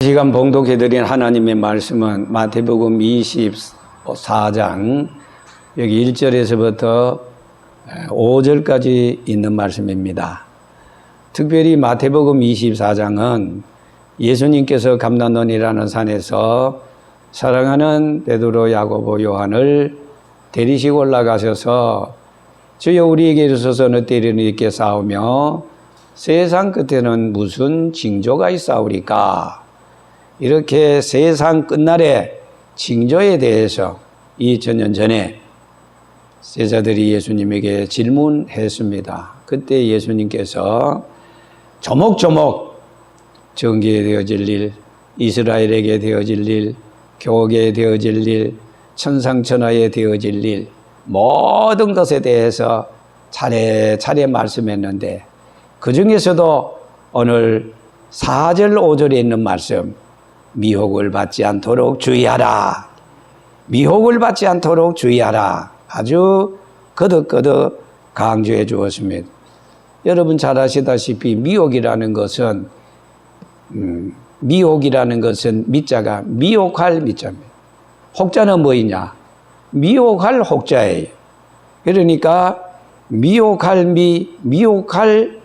시간 봉독해드린 하나님의 말씀은 마태복음 24장 여기 1절에서부터 5절까지 있는 말씀입니다. 특별히 마태복음 24장은 예수님께서 감람원이라는 산에서 사랑하는 베드로, 야고보, 요한을 데리시고 올라가셔서 주여 우리에게 이르소서 어느 때에는 이렇게 싸우며 세상 끝에는 무슨 징조가 있사오리까? 이렇게 세상 끝날에 징조에 대해서 2000년 전에 제자들이 예수님에게 질문했습니다. 그때 예수님께서 조목조목 정기에 되어질 일, 이스라엘에게 되어질 일, 교회에 되어질 일, 천상천하에 되어질 일, 모든 것에 대해서 차례차례 말씀했는데 그 중에서도 오늘 4절 5절에 있는 말씀, 미혹을 받지 않도록 주의하라. 미혹을 받지 않도록 주의하라. 아주 거듭거듭 강조해 주었습니다. 여러분 잘 아시다시피 미혹이라는 것은 미자가 미혹할 미자입니다. 혹자는 뭐이냐? 미혹할 혹자예요. 그러니까 미혹할 미혹할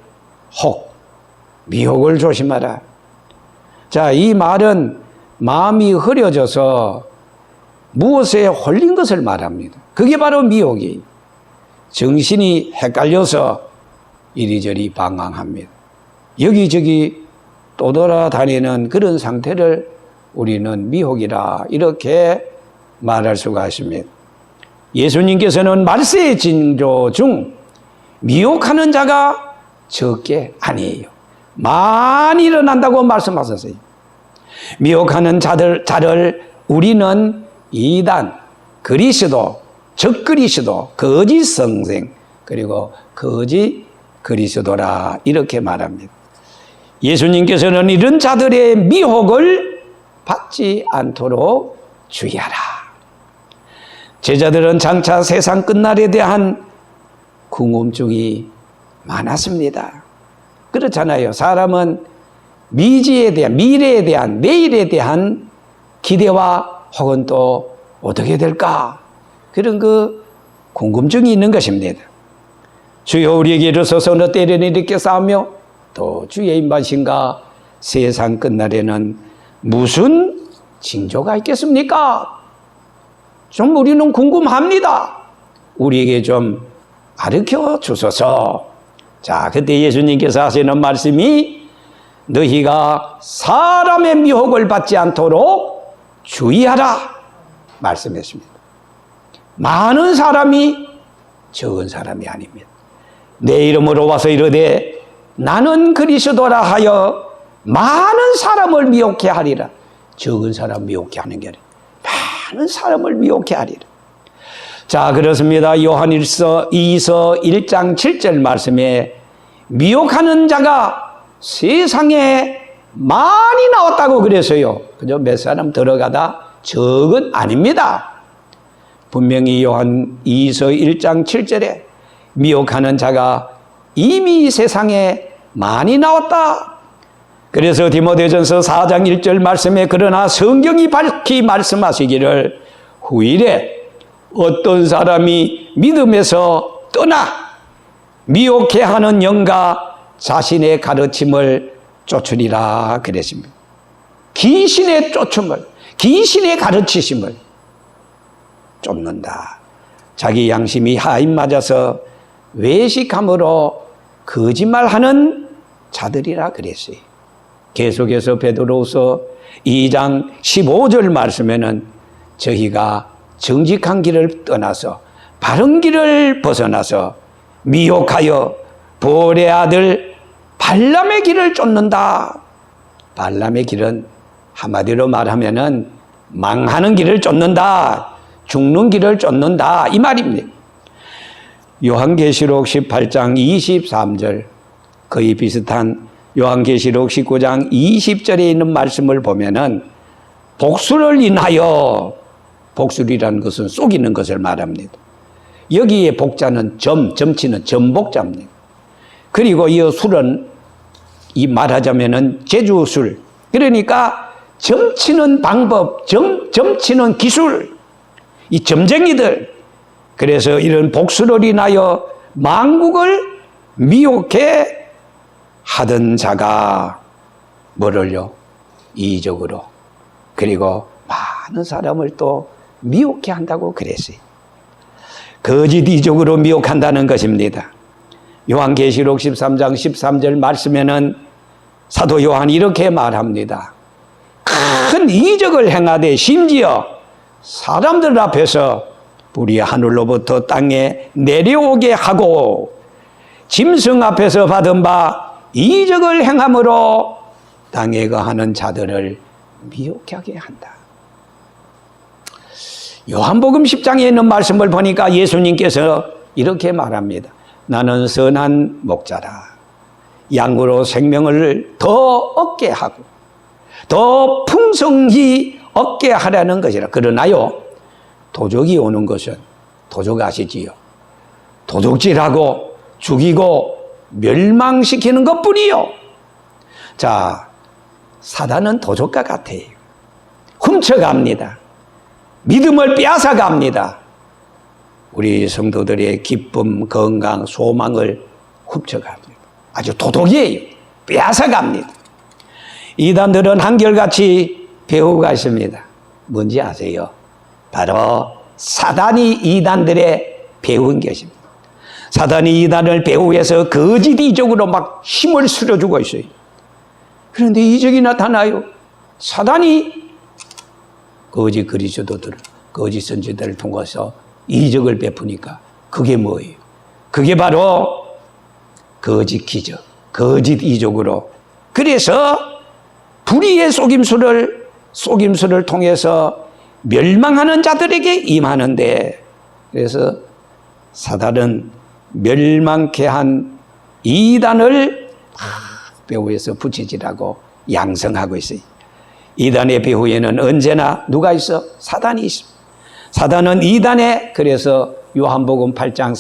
혹. 미혹을 조심하라. 자, 이 말은 마음이 흐려져서 무엇에 홀린 것을 말합니다. 그게 바로 미혹이에요. 정신이 헷갈려서 이리저리 방황합니다. 여기저기 떠돌아다니는 그런 상태를 우리는 미혹이라 이렇게 말할 수가 있습니다. 예수님께서는 말세의 징조 중 미혹하는 자가 적게 아니에요. 많이 일어난다고 말씀하셨어요. 미혹하는 자를 우리는 이단, 그리스도, 적그리스도, 거짓 선생, 그리고 거짓 그리스도라 이렇게 말합니다. 예수님께서는 이런 자들의 미혹을 받지 않도록 주의하라. 제자들은 장차 세상 끝날에 대한 궁금증이 많았습니다. 그렇잖아요. 사람은 미지에 대한, 미래에 대한, 내일에 대한 기대와 혹은 또 어떻게 될까? 그런 그 궁금증이 있는 것입니다. 주여 우리에게 이르소서 어느 때에는 이렇게 싸우며 또 주의 임하신가? 세상 끝날에는 무슨 징조가 있겠습니까? 좀 우리는 궁금합니다. 우리에게 좀 가르쳐 주소서. 자, 그때 예수님께서 하시는 말씀이 너희가 사람의 미혹을 받지 않도록 주의하라 말씀했습니다. 많은 사람이 적은 사람이 아닙니다. 내 이름으로 와서 이르되 나는 그리스도라 하여 많은 사람을 미혹해 하리라. 적은 사람 미혹해 하는 게 아니라 많은 사람을 미혹해 하리라. 자, 그렇습니다. 요한일서 2서 1장 7절 말씀에 미혹하는 자가 세상에 많이 나왔다고 그랬어요. 그저 몇 사람 들어가다 적은 아닙니다. 분명히 요한 2서 1장 7절에 미혹하는 자가 이미 세상에 많이 나왔다. 그래서 디모데전서 4장 1절 말씀에 그러나 성경이 밝히 말씀하시기를 후일에 어떤 사람이 믿음에서 떠나 미혹해 하는 영과 자신의 가르침을 쫓으리라 그랬습니다. 귀신의 쫓음을, 귀신의 가르치심을 쫓는다. 자기 양심이 하인 맞아서 외식함으로 거짓말하는 자들이라 그랬어요. 계속해서 베드로후서 2장 15절 말씀에는 저희가 정직한 길을 떠나서 바른 길을 벗어나서 미혹하여 볼의 아들 발람의 길을 쫓는다. 발람의 길은 한마디로 말하면은 망하는 길을 쫓는다. 죽는 길을 쫓는다. 이 말입니다. 요한계시록 18장 23절 거의 비슷한 요한계시록 19장 20절에 있는 말씀을 보면은 복수를 인하여, 복수리라는 것은 속이는 것을 말합니다. 여기에 복자는 점치는 점복자입니다. 그리고 이 술은 이 말하자면은 제주술, 그러니까 점치는 방법, 점치는 기술, 이 점쟁이들, 그래서 이런 복수를 인하여 만국을 미혹해 하던 자가 뭐를요? 이적으로, 그리고 많은 사람을 또 미혹해 한다고 그랬어요. 거짓 이적으로 미혹한다는 것입니다. 요한계시록 13장 13절 말씀에는 사도 요한이 이렇게 말합니다. 큰 이적을 행하되 심지어 사람들 앞에서 불이 하늘로부터 땅에 내려오게 하고 짐승 앞에서 받은 바 이적을 행함으로 땅에 거하는 자들을 미혹하게 한다. 요한복음 10장에 있는 말씀을 보니까 예수님께서 이렇게 말합니다. 나는 선한 목자라. 양으로 생명을 더 얻게 하고 더 풍성히 얻게 하려는 것이라. 그러나요, 도적이 오는 것은, 도적 아시지요? 도적질하고 죽이고 멸망시키는 것뿐이요. 자, 사단은 도적과 같아요. 훔쳐갑니다. 믿음을 빼앗아갑니다. 우리 성도들의 기쁨, 건강, 소망을 훔쳐갑니다. 아주 도둑이에요. 빼앗아갑니다. 이단들은 한결같이 배우가 있습니다. 뭔지 아세요? 바로 사단이 이단들의 배우인 것입니다. 사단이 이단을 배후해서 거짓 이적으로 막 힘을 실어주고 있어요. 그런데 이적이 나타나요. 사단이 거짓 그리스도들을, 거짓 선지자들을 통해서 이적을 베푸니까 그게 뭐예요? 그게 바로 거짓 기적, 거짓 이적으로. 그래서 불의의 속임수를 통해서 멸망하는 자들에게 임하는데, 그래서 사단은 멸망케 한 이단을 배후에서 부채질하고 양성하고 있어요. 이단의 배후에는 언제나 누가 있어? 사단이 있습니다. 사단은 이단에, 그래서 요한복음 8장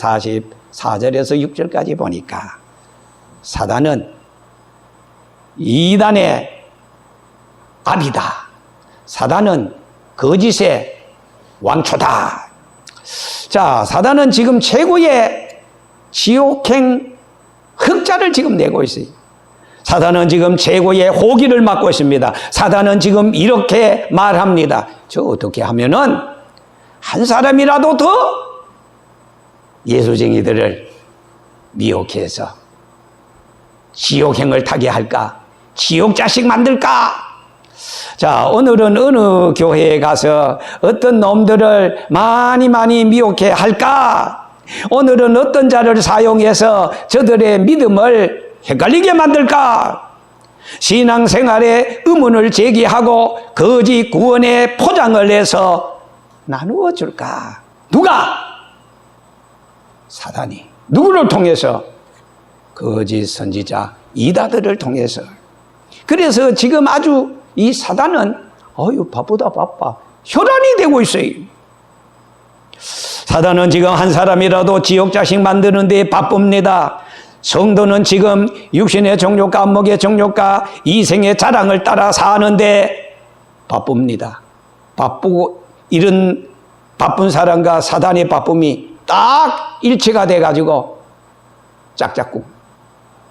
44절에서 6절까지 보니까 사단은 이단의 압이다. 사단은 거짓의 왕초다. 자, 사단은 지금 최고의 지옥행 흑자를 지금 내고 있어요. 사단은 지금 최고의 호기를 맡고 있습니다. 사단은 지금 이렇게 말합니다. 저 어떻게 하면은 한 사람이라도 더 예수쟁이들을 미혹해서 지옥행을 타게 할까? 지옥 자식 만들까? 자, 오늘은 어느 교회에 가서 어떤 놈들을 많이 미혹해 할까? 오늘은 어떤 자를 사용해서 저들의 믿음을 헷갈리게 만들까? 신앙생활에 의문을 제기하고 거짓 구원의 포장을 해서 나누어 줄까? 누가? 사단이. 누구를 통해서? 거짓 선지자 이다들을 통해서. 그래서 지금 아주 이 사단은 바쁘다 바빠 혈안이 되고 있어요. 사단은 지금 한 사람이라도 지옥 자식 만드는 데 바쁩니다. 성도는 지금 육신의 정욕과 안목의 정욕과 이생의 자랑을 따라 사는데 바쁩니다. 바쁘고 이런 바쁜 사람과 사단의 바쁨이 딱 일치가 돼가지고 짝짝꿍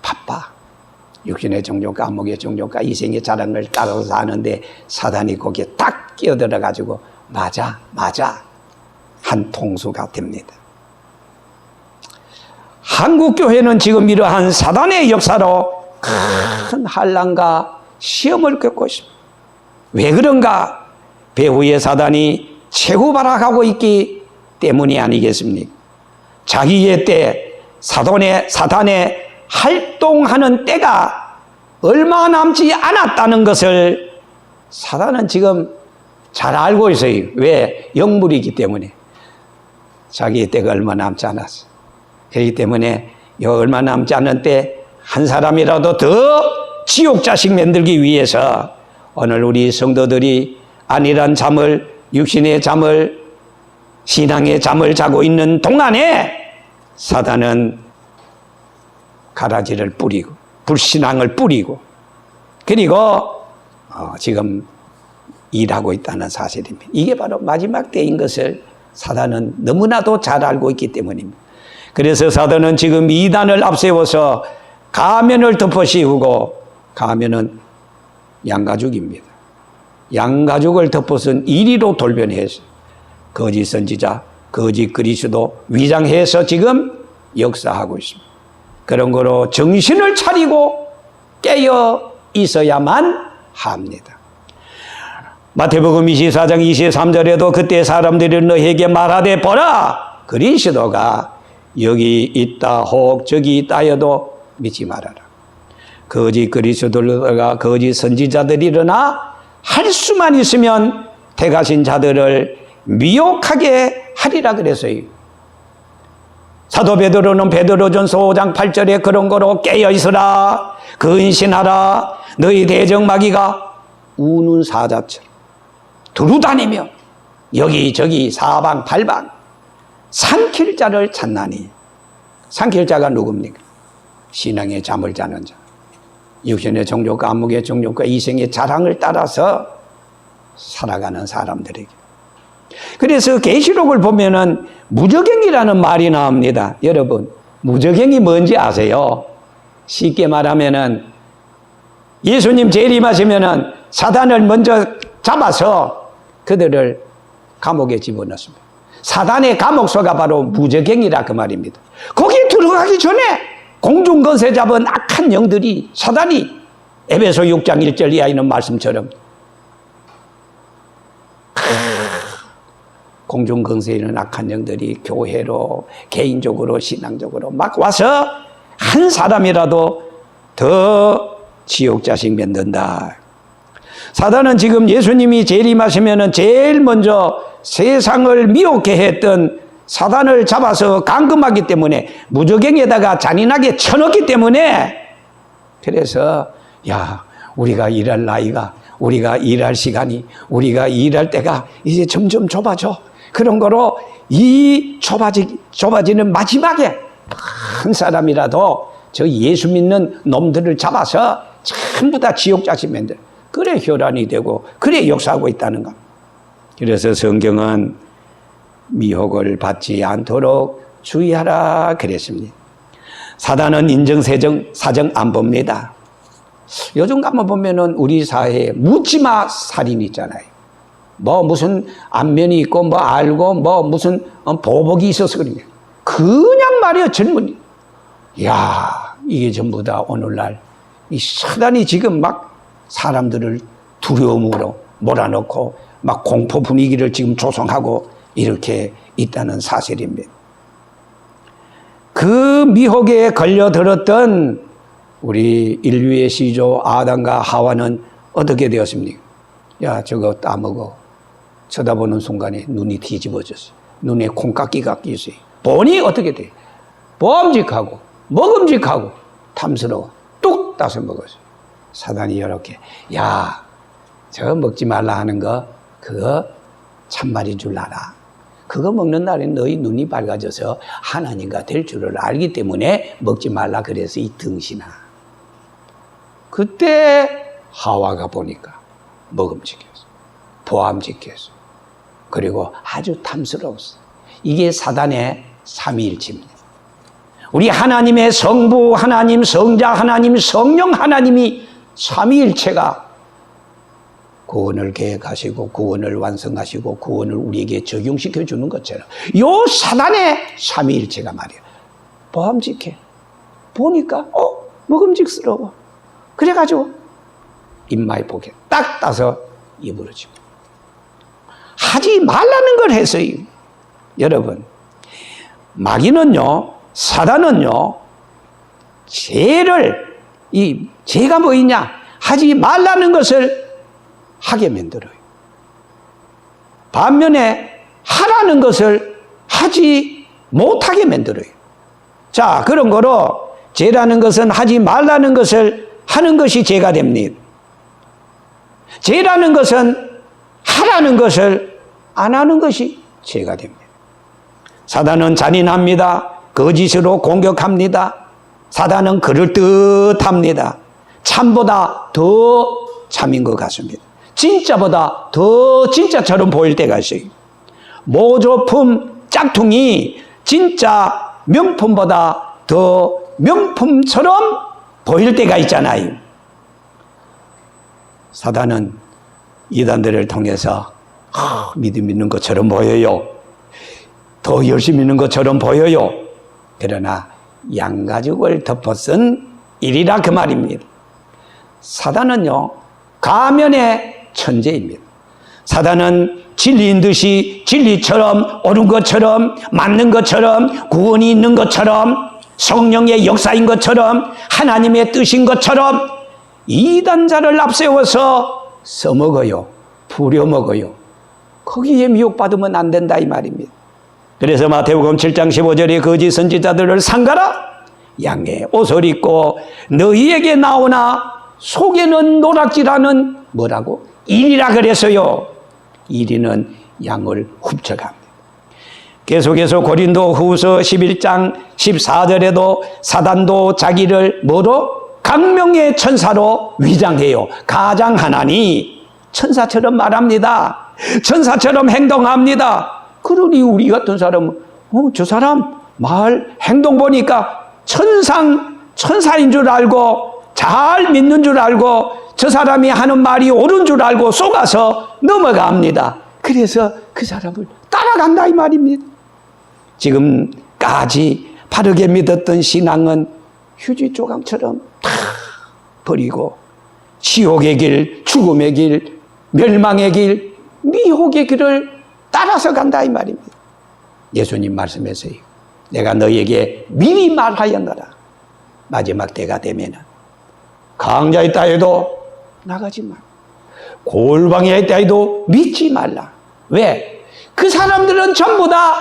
바빠. 육신의 정욕과 안목의 정욕과 이생의 자랑을 따라서 사는데 사단이 거기에 딱 끼어들어가지고 맞아 한 통수가 됩니다. 한국교회는 지금 이러한 사단의 역사로 큰 환난과 시험을 겪고 있습니다. 왜 그런가? 배후의 사단이 최후발악하고 있기 때문이 아니겠습니까? 자기의 때 사단의 활동하는 때가 얼마 남지 않았다는 것을 사단은 지금 잘 알고 있어요. 왜? 영물이기 때문에. 자기의 때가 얼마 남지 않았어. 그렇기 때문에 얼마 남지 않은 때 한 사람이라도 더 지옥 자식 만들기 위해서 오늘 우리 성도들이 안일한 잠을, 육신의 잠을, 신앙의 잠을 자고 있는 동안에 사단은 가라지를 뿌리고 불신앙을 뿌리고, 그리고 지금 일하고 있다는 사실입니다. 이게 바로 마지막 때인 것을 사단은 너무나도 잘 알고 있기 때문입니다. 그래서 사단은 지금 이단을 앞세워서 가면을 덮어 씌우고, 가면은 양가죽입니다. 양가죽을 덮어선 이리로 돌변해서 거짓 선지자, 거짓 그리스도 위장해서 지금 역사하고 있습니다. 그런 거로 정신을 차리고 깨어 있어야만 합니다. 마태복음 24장 23절에도 그때 사람들이 너희에게 말하되 보라, 그리스도가 여기 있다 혹 저기 있다 해도 믿지 말아라. 거짓 그리스도가 거짓 선지자들이 일어나 할 수만 있으면 택하신 자들을 미혹하게 하리라 그랬어요. 사도 베드로는 베드로전서 5장 8절에 그런 거로 깨어 있으라, 근신하라. 너희 대적마귀가 우는 사자처럼 두루다니며 여기저기 사방 팔방 삼킬 자를 찾나니. 삼킬 자가 누굽니까? 신앙의 잠을 자는 자, 육신의 정욕과 안목의 정욕과 이생의 자랑을 따라서 살아가는 사람들에게. 그래서 계시록을 보면은 무저갱이라는 말이 나옵니다. 여러분, 무저갱이 뭔지 아세요? 쉽게 말하면은 예수님 재림하시면은 사단을 먼저 잡아서 그들을 감옥에 집어넣습니다. 사단의 감옥소가 바로 무저갱이라 그 말입니다. 거기 들어가기 전에 공중거세 잡은 악한 영들이, 사단이 에베소 6장 1절 이하에 있는 말씀처럼 공중건세에 있는 악한 영들이 교회로, 개인적으로, 신앙적으로 막 와서 한 사람이라도 더 지옥 자식 만든다. 사단은 지금 예수님이 재림하시면은 제일 먼저 세상을 미혹해 했던 사단을 잡아서 감금하기 때문에 무저갱에다가 잔인하게 쳐넣기 때문에, 그래서 야, 우리가 일할 나이가, 우리가 일할 시간이, 우리가 일할 때가 이제 점점 좁아져. 그런 거로 이 좁아지는 마지막에 한 사람이라도 저 예수 믿는 놈들을 잡아서 전부 다 지옥 자식 만들. 그래 혈안이 되고 그래 역사하고 있다는 겁니다. 그래서 성경은 미혹을 받지 않도록 주의하라 그랬습니다. 사단은 사정 안 봅니다. 요즘 가만 보면은 우리 사회에 묻지마 살인 있잖아요. 뭐 무슨 안면이 있고 뭐 알고 뭐 무슨 보복이 있어서 그러냐. 그냥 말이야 젊은이. 야, 이게 전부 다 오늘날 이 사단이 지금 막 사람들을 두려움으로 몰아넣고 막 공포 분위기를 지금 조성하고 이렇게 있다는 사실입니다. 그 미혹에 걸려들었던 우리 인류의 시조 아담과 하와는 어떻게 되었습니까? 야, 저거 따먹어. 쳐다보는 순간에 눈이 뒤집어졌어요. 눈에 콩깍기가 끼었어요. 보니 어떻게 돼? 범직하고 먹음직하고 탐스러워. 뚝 따서 먹었어요. 사단이 이렇게, 야, 저거 먹지 말라 하는 거 그거 참말인 줄 알아. 그거 먹는 날에 너희 눈이 밝아져서 하나님과 될 줄을 알기 때문에 먹지 말라 그래서 이 등신아. 그때 하와가 보니까 먹음직했어. 보암직했어. 그리고 아주 탐스러웠어. 이게 사단의 삼위일체입니다. 우리 하나님의 성부 하나님, 성자 하나님, 성령 하나님이 삼위일체가 구원을 계획하시고 구원을 완성하시고 구원을 우리에게 적용시켜 주는 것처럼 요 사단의 삼위일체가 말이야. 보암직해. 보니까 먹음직스러워. 그래가지고 입마에 보게 딱 따서 입으로 집어. 하지 말라는 걸 했어요. 여러분, 마귀는요, 사단은요, 죄가 뭐 있냐? 하지 말라는 것을 하게 만들어요. 반면에 하라는 것을 하지 못하게 만들어요. 자, 그런 거로 죄라는 것은 하지 말라는 것을 하는 것이 죄가 됩니다. 죄라는 것은 하라는 것을 안 하는 것이 죄가 됩니다. 사단은 잔인합니다. 거짓으로 공격합니다. 사단은 그럴듯합니다. 참보다 더 참인 것 같습니다. 진짜보다 더 진짜처럼 보일 때가 있어요. 모조품 짝퉁이 진짜 명품보다 더 명품처럼 보일 때가 있잖아요. 사단은 이단들을 통해서 믿음 있는 것처럼 보여요. 더 열심히 있는 것처럼 보여요. 그러나 양가죽을 덮어쓴 일이라 그 말입니다. 사단은요, 가면의 천재입니다. 사단은 진리인 듯이 진리처럼 옳은 것처럼 맞는 것처럼 구원이 있는 것처럼 성령의 역사인 것처럼 하나님의 뜻인 것처럼 이단자를 앞세워서 써먹어요. 부려먹어요. 거기에 미혹받으면 안 된다 이 말입니다. 그래서 마태복음 7장 15절에 거짓 선지자들을 삼가라. 양의 옷을 입고 너희에게 나오나 속에는 노략질하는 뭐라고? 일이라 그랬어요. 이리는 양을 훔쳐갑니다. 계속해서 고린도 후서 11장 14절에도 사단도 자기를 뭐로? 강명의 천사로 위장해요. 가장하나니 천사처럼 말합니다. 천사처럼 행동합니다. 그러니 우리 같은 사람은 저 사람 말 행동 보니까 천사인 줄 알고 잘 믿는 줄 알고 저 사람이 하는 말이 옳은 줄 알고 속아서 넘어갑니다. 그래서 그 사람을 따라간다 이 말입니다. 지금까지 바르게 믿었던 신앙은 휴지 조각처럼 다 버리고 지옥의 길, 죽음의 길, 멸망의 길, 미혹의 길을 따라서 간다 이 말입니다. 예수님 말씀하세요. 내가 너희에게 미리 말하였노라. 마지막 때가 되면은 강자에 있다 해도 나가지 마. 골방에 있다 해도 믿지 말라. 왜? 그 사람들은 전부 다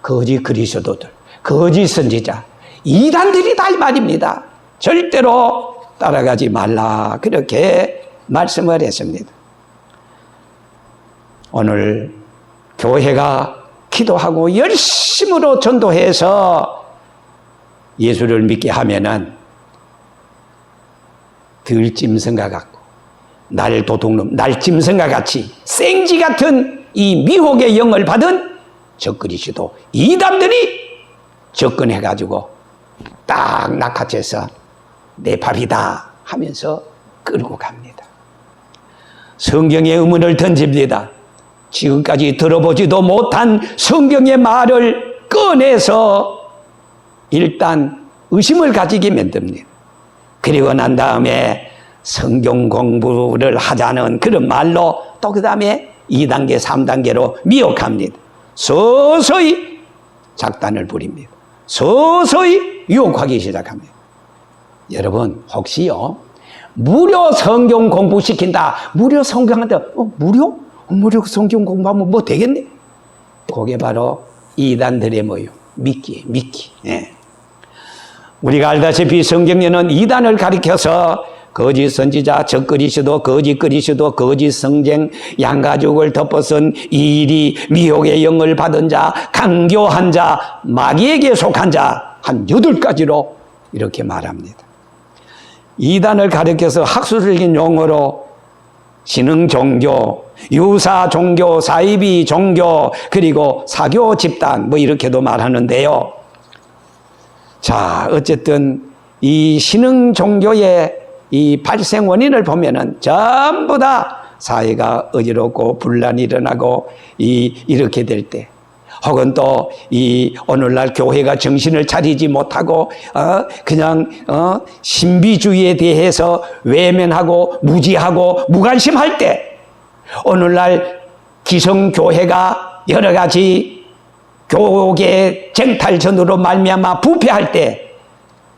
거짓 그리스도들, 거짓 선지자, 이단들이다 이 말입니다. 절대로 따라가지 말라. 그렇게 말씀을 했습니다. 오늘 교회가 기도하고 열심으로 전도해서 예수를 믿게 하면은 들짐승과 같고 날도둑놈, 날짐승과 같이 생쥐 같은 이 미혹의 영을 받은 적그리스도 이단들이 접근해가지고 딱 낚아채서 내 밥이다 하면서 끌고 갑니다. 성경의 의문을 던집니다. 지금까지 들어보지도 못한 성경의 말을 꺼내서 일단 의심을 가지게 만듭니다. 그리고 난 다음에 성경 공부를 하자는 그런 말로 또 그 다음에 2단계, 3단계로 미혹합니다. 서서히 작단을 부립니다. 서서히 유혹하기 시작합니다. 여러분 혹시요 무료 성경 공부시킨다. 무료 성경한테 무료? 무료 성경 공부하면 뭐 되겠네? 그게 바로 이단들의 뭐요? 미끼. 예. 우리가 알다시피 성경에는 이단을 가리켜서 거짓 선지자, 적그리스도, 거짓 그리스도, 거짓 성경, 양가죽을 덮어쓴 이리, 미혹의 영을 받은 자, 강교한 자, 마귀에게 속한 자, 한 8가지로 이렇게 말합니다. 이단을 가리켜서 학술적인 용어로 신흥 종교, 유사 종교, 사이비 종교, 그리고 사교 집단 뭐 이렇게도 말하는데요. 자, 어쨌든 이 신흥 종교의 이 발생 원인을 보면은 전부 다 사회가 어지럽고 분란이 일어나고 이렇게 될 때, 혹은 또 이 오늘날 교회가 정신을 차리지 못하고 그냥 신비주의에 대해서 외면하고 무지하고 무관심할 때, 오늘날 기성교회가 여러 가지 교계 쟁탈전으로 말미암아 부패할 때,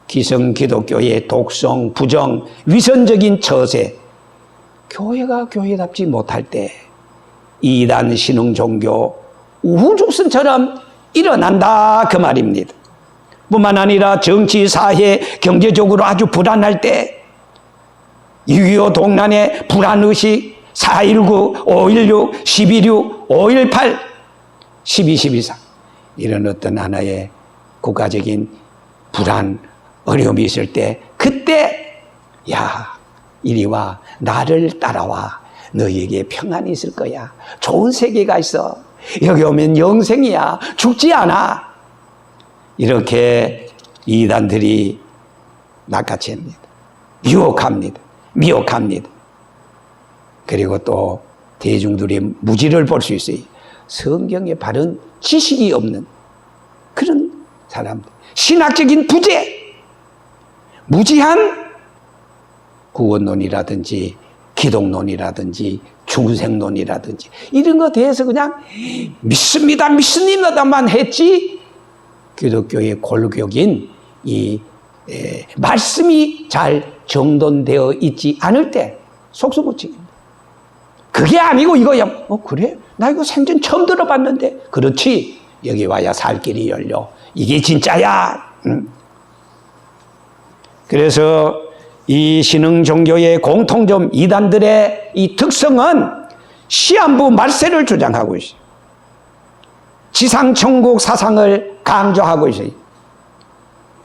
기성 기독교의 독성, 부정, 위선적인 처세, 교회가 교회답지 못할 때 이단 신흥 종교 우후죽순처럼 일어난다 그 말입니다. 뿐만 아니라 정치, 사회, 경제적으로 아주 불안할 때 6.25 동란의 불안의식, 4.19, 5.16, 11.6, 5.18, 12.12.3 이런 어떤 하나의 국가적인 불안, 어려움이 있을 때, 그때 야 이리 와, 나를 따라와, 너희에게 평안이 있을 거야. 좋은 세계가 있어. 여기 오면 영생이야. 죽지 않아. 이렇게 이단들이 낚아챕니다. 유혹합니다. 미혹합니다. 그리고 또 대중들의 무지를 볼 수 있어요. 성경에 바른 지식이 없는 그런 사람들. 신학적인 부재, 무지한 구원론이라든지 기독론이라든지 중생론이라든지 이런 것에 대해서 그냥 믿습니다만 했지 기독교의 골격인 이 말씀이 잘 정돈되어 있지 않을 때 속수무책입니다. 그게 아니고 이거야. 그래? 나 이거 생전 처음 들어봤는데. 그렇지. 여기 와야 살 길이 열려. 이게 진짜야. 그래서 이 신흥 종교의 공통점 이단들의 이 특성은 시한부 말세를 주장하고 있어요. 지상천국 사상을 강조하고 있어요.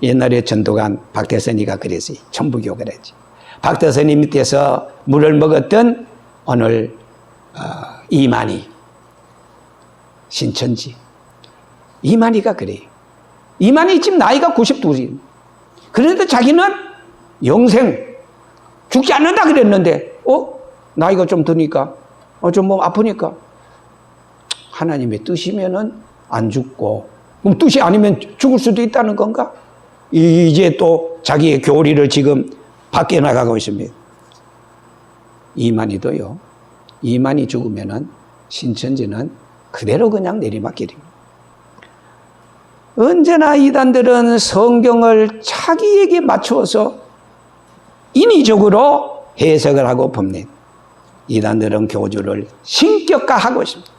옛날에 전도관 박대선이가 그랬어요. 천부교 그랬지. 박대선이 밑에서 물을 먹었던 오늘 이만희 신천지 이만희가 그래요. 이만희 지금 나이가 92이. 그런데 자기는 영생 죽지 않는다 그랬는데 나이가 좀 드니까 좀 몸 아프니까 하나님의 뜻이면은 안 죽고 그럼 뜻이 아니면 죽을 수도 있다는 건가? 이제 또 자기의 교리를 지금 밖에 나가고 있습니다. 이만희도요. 이만희 죽으면은 신천지는 그대로 그냥 내리막길입니다. 언제나 이단들은 성경을 자기에게 맞추어서 인위적으로 해석을 하고 봅니다. 이단들은 교주를 신격화하고 있습니다.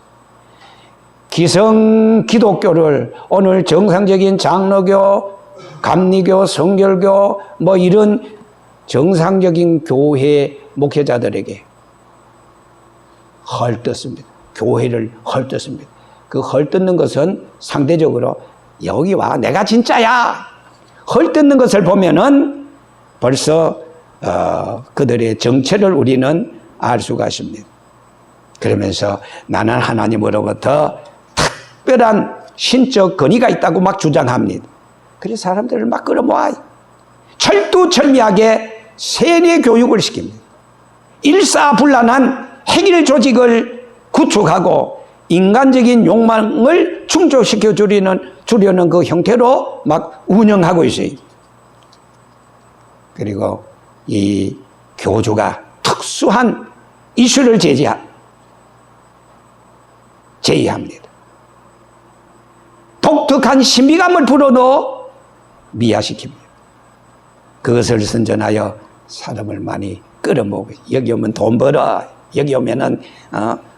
기성 기독교를 오늘 정상적인 장로교, 감리교, 성결교 뭐 이런 정상적인 교회 목회자들에게 헐뜯습니다. 교회를 헐뜯습니다. 그 헐뜯는 것은 상대적으로 여기 와 내가 진짜야 헐뜯는 것을 보면은 벌써 그들의 정체를 우리는 알 수가 있습니다. 그러면서 나는 하나님으로부터 특별한 신적 권위가 있다고 막 주장합니다. 그래서 사람들을 막 끌어모아 철두철미하게 세뇌 교육을 시킵니다. 일사불란한 핵일 조직을 구축하고 인간적인 욕망을 충족시켜 주려는 그 형태로 막 운영하고 있어요. 그리고 이 교주가 특수한 이슈를 제의합니다. 독특한 신비감을 불어넣어 미화시킵니다. 그것을 선전하여 사람을 많이 끌어모으고 여기 오면 돈 벌어 여기 오면은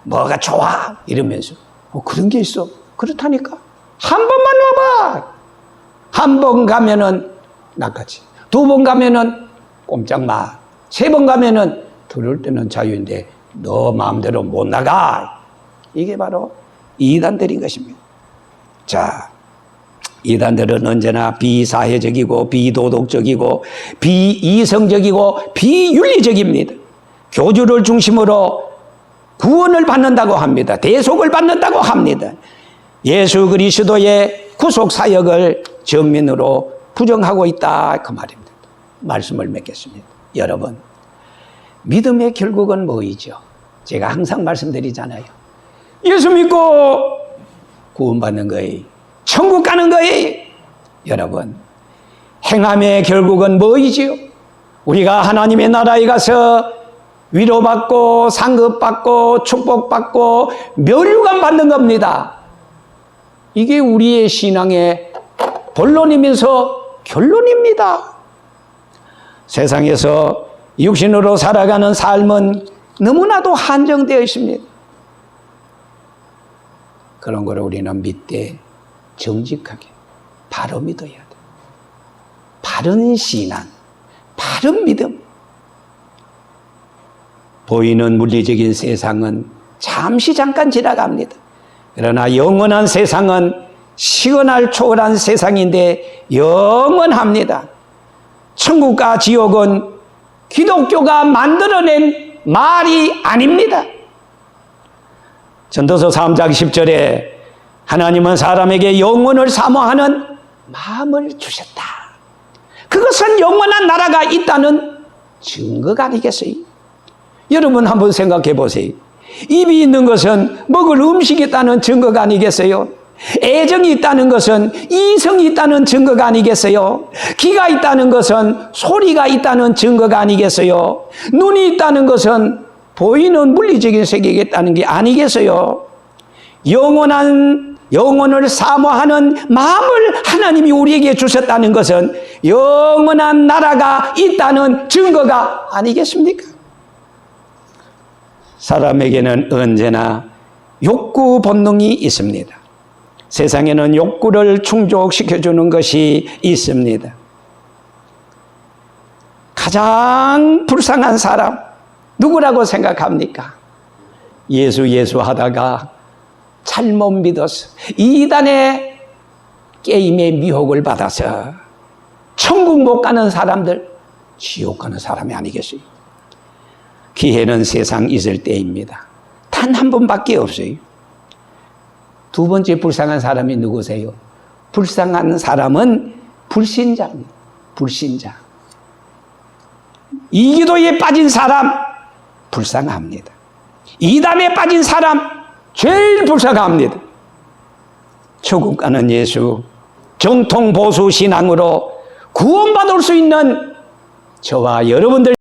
뭐가 좋아 이러면서 그런 게 있어. 그렇다니까. 한 번만 와봐. 한 번 가면은 나까지. 두 번 가면은 꼼짝마. 세 번 가면은 들을 때는 자유인데 너 마음대로 못 나가. 이게 바로 이단들인 것입니다. 자, 이단들은 언제나 비사회적이고 비도덕적이고 비이성적이고 비윤리적입니다. 교주를 중심으로 구원을 받는다고 합니다. 대속을 받는다고 합니다. 예수 그리스도의 구속 사역을 전면으로 부정하고 있다 그 말입니다. 말씀을 맺겠습니다. 여러분, 믿음의 결국은 뭐이죠? 제가 항상 말씀드리잖아요. 예수 믿고 구원받는 거예요. 천국 가는 거예요. 여러분, 행함의 결국은 뭐이지요? 우리가 하나님의 나라에 가서 위로받고 상급받고 축복받고 멸류관 받는 겁니다. 이게 우리의 신앙의 본론이면서 결론입니다. 세상에서 육신으로 살아가는 삶은 너무나도 한정되어 있습니다. 그런 걸 우리는 믿되 정직하게 바로 믿어야 돼. 바른 신앙, 바른 믿음. 보이는 물리적인 세상은 잠시 잠깐 지나갑니다. 그러나 영원한 세상은 시원할 초월한 세상인데 영원합니다. 천국과 지옥은 기독교가 만들어낸 말이 아닙니다. 전도서 3장 10절에 하나님은 사람에게 영원을 사모하는 마음을 주셨다. 그것은 영원한 나라가 있다는 증거가 아니겠어요? 여러분 한번 생각해 보세요. 입이 있는 것은 먹을 음식이 있다는 증거가 아니겠어요? 애정이 있다는 것은 이성이 있다는 증거가 아니겠어요? 귀가 있다는 것은 소리가 있다는 증거가 아니겠어요? 눈이 있다는 것은 보이는 물리적인 세계가 있다는 게 아니겠어요? 영원을 사모하는 마음을 하나님이 우리에게 주셨다는 것은 영원한 나라가 있다는 증거가 아니겠습니까? 사람에게는 언제나 욕구 본능이 있습니다. 세상에는 욕구를 충족시켜주는 것이 있습니다. 가장 불쌍한 사람 누구라고 생각합니까? 예수 하다가 잘못 믿어서 이단의 게임의 미혹을 받아서 천국 못 가는 사람들, 지옥 가는 사람이 아니겠어요? 기회는 세상 있을 때입니다. 단 한 번밖에 없어요. 두 번째 불쌍한 사람이 누구세요? 불쌍한 사람은 불신자입니다. 불신자. 이기도에 빠진 사람 불쌍합니다. 이단에 빠진 사람 제일 불쌍합니다. 천국 가는 예수, 정통 보수 신앙으로 구원받을 수 있는 저와 여러분들